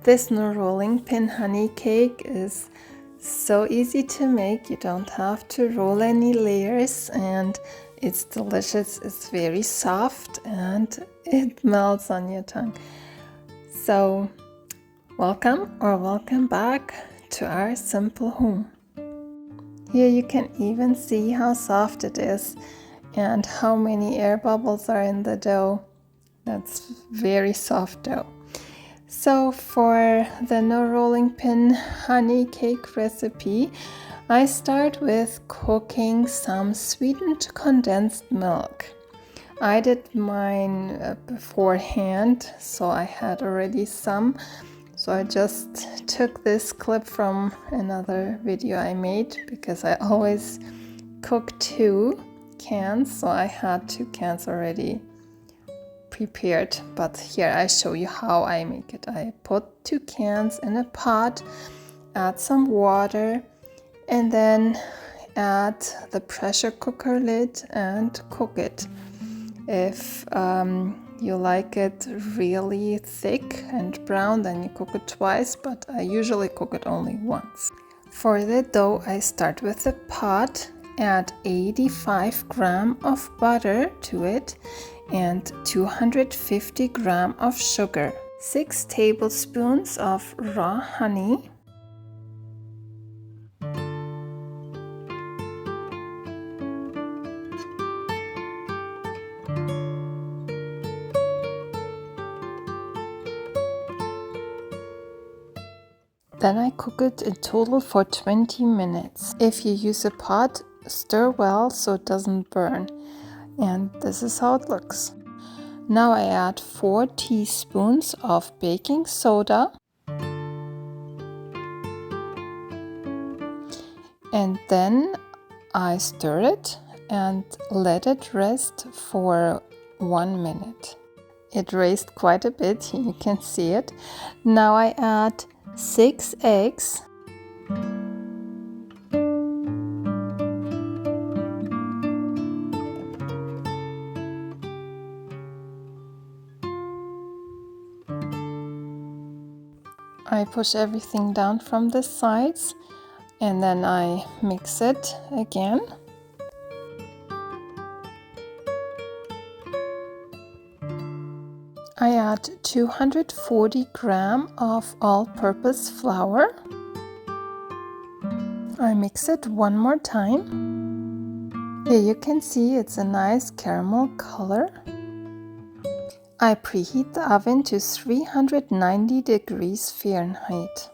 This no rolling pin honey cake is so easy to make. You don't have to roll any layers, and it's delicious. It's very soft and it melts on your tongue. So welcome back to our simple home. Here you can even see how soft it is and how many air bubbles are in the dough. That's very soft dough. So for the no rolling pin honey cake recipe, I start with cooking some sweetened condensed milk. I did mine beforehand, so I had already some. So I just took this clip from another video I made because I always cook 2 cans, so I had 2 cans already prepared, but here I show you how I make it. I put 2 cans in a pot, add some water, and then add the pressure cooker lid and cook it. If you like it really thick and brown, then you cook it twice, but I usually cook it only once. For the dough, I start with the pot, add 85 grams of butter to it, and 250 grams of sugar, 6 tablespoons of raw honey, then I cook it in total for 20 minutes. If you use a pot, stir well so it doesn't burn. And this is how it looks. Now I add 4 teaspoons of baking soda and then I stir it and let it rest for 1 minute. It raised quite a bit, you can see it. Now I add 6 eggs. I push everything down from the sides and then I mix it again. I add 240 grams of all-purpose flour. I mix it one more time. Here you can see it's a nice caramel color. I preheat the oven to 390 degrees Fahrenheit.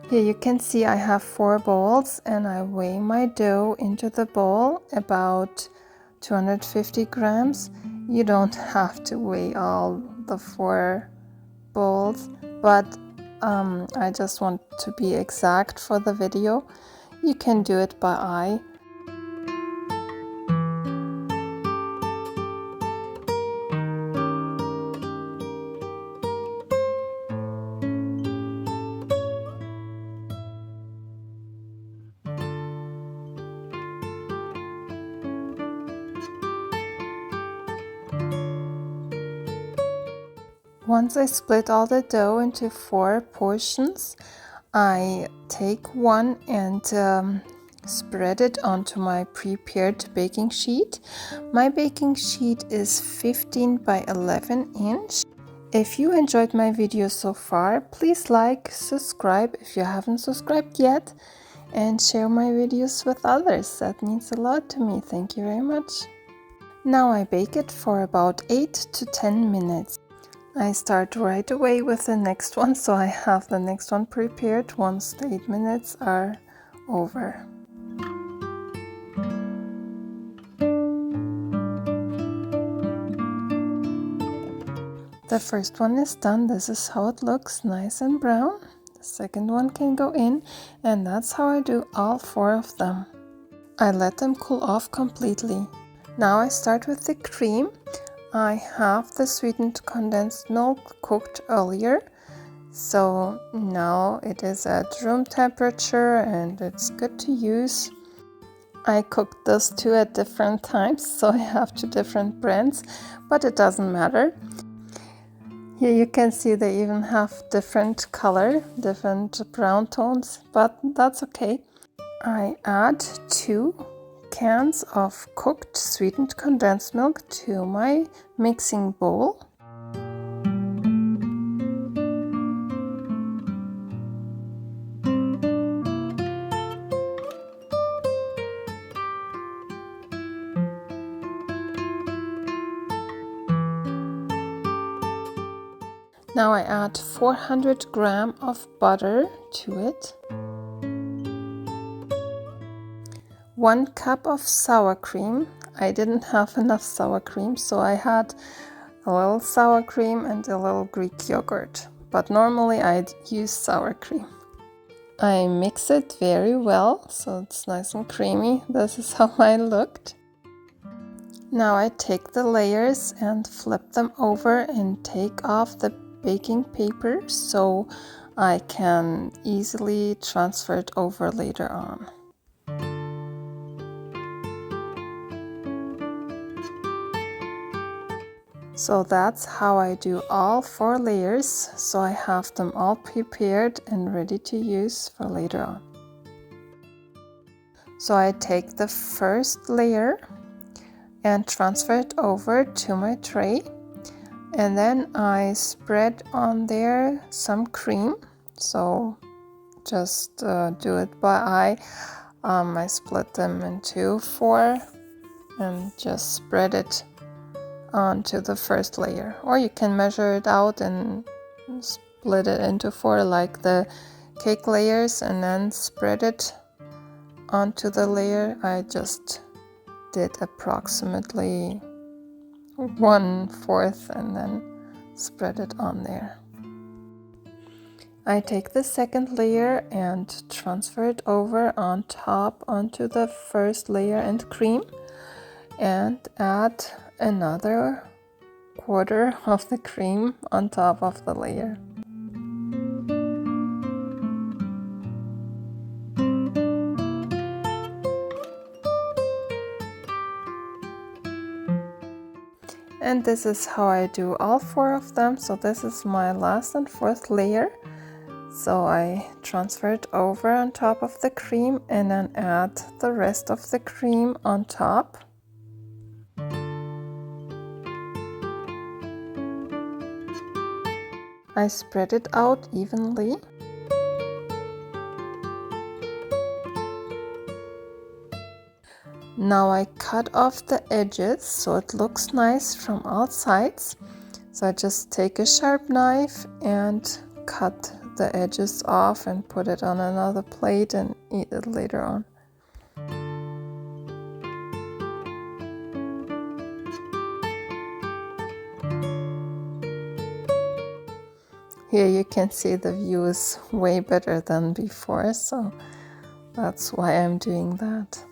Here you can see I have 4 bowls and I weigh my dough into the bowl, about 250 grams. You don't have to weigh all the 4 bowls, but I just want to be exact for the video. You can do it by eye. Once I split all the dough into 4 portions, I take one and spread it onto my prepared baking sheet. My baking sheet is 15 by 11 inch. If you enjoyed my video so far, please like, subscribe if you haven't subscribed yet, and share my videos with others. That means a lot to me. Thank you very much. Now I bake it for about 8 to 10 minutes. I start right away with the next one, so I have the next one prepared once the 8 minutes are over. The first one is done. This is how it looks, nice and brown. The second one can go in, and that's how I do all 4 of them. I let them cool off completely. Now I start with the cream. I have the sweetened condensed milk cooked earlier, so now it is at room temperature and it's good to use. I cooked those 2 at different times, so I have 2 different brands, but it doesn't matter. Here you can see they even have different color, different brown tones, but that's okay. I add 2 cans of cooked sweetened condensed milk to my mixing bowl. Now I add 400 grams of butter to it, 1 cup of sour cream. I didn't have enough sour cream, so I had a little sour cream and a little Greek yogurt, but normally I'd use sour cream. I mix it very well, so it's nice and creamy. This is how I looked. Now I take the layers and flip them over and take off the baking paper so I can easily transfer it over later on. So that's how I do all 4 layers, so I have them all prepared and ready to use for later on. So I take the first layer and transfer it over to my tray, and then I spread on there some cream. So just do it by eye. I split them into 4 and just spread it onto the first layer, or you can measure it out and split it into 4 like the cake layers and then spread it onto the layer. I just did approximately 1/4 and then spread it on there. I take the second layer and transfer it over on top onto the first layer and cream, and add another 1/4 of the cream on top of the layer. And this is how I do all 4 of them. So this is my last and 4th layer. So I transfer it over on top of the cream and then add the rest of the cream on top. I spread it out evenly. Now I cut off the edges so it looks nice from all sides. So I just take a sharp knife and cut the edges off and put it on another plate and eat it later on. Here you can see the view is way better than before, so that's why I'm doing that.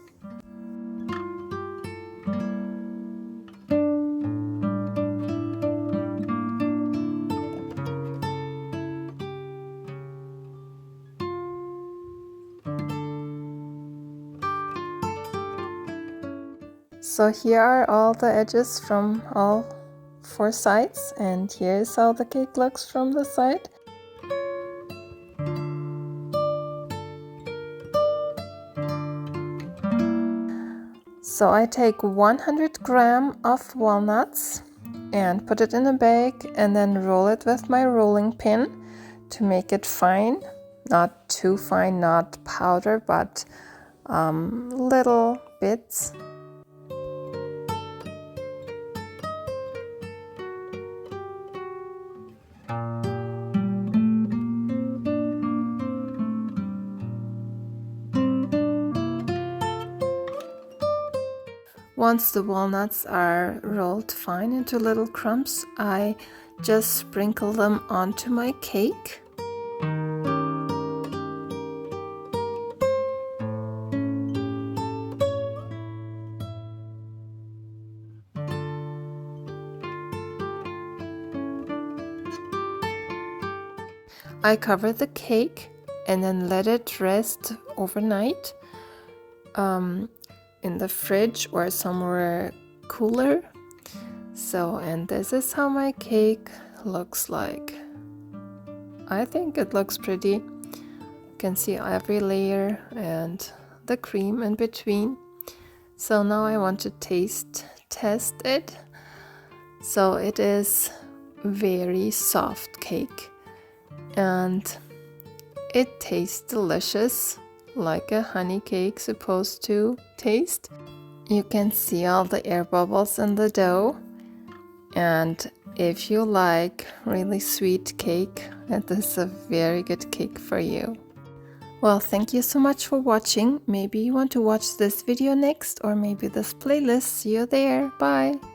So here are all the edges from all 4 sides, and here's how the cake looks from the side. So I take 100 grams of walnuts and put it in a bag and then roll it with my rolling pin to make it fine. Not too fine, not powder, but little bits. Once the walnuts are rolled fine into little crumbs, I just sprinkle them onto my cake. I cover the cake and then let it rest overnight in the fridge or somewhere cooler. So, and this is how my cake looks like. I think it looks pretty. You can see every layer and the cream in between. So now I want to test it. So it is very soft cake and it tastes delicious, like a honey cake supposed to taste. You can see all the air bubbles in the dough, and if you like really sweet cake, it is a very good cake for you. Well, thank you so much for watching. Maybe you want to watch this video next, or maybe this playlist. See you there. Bye!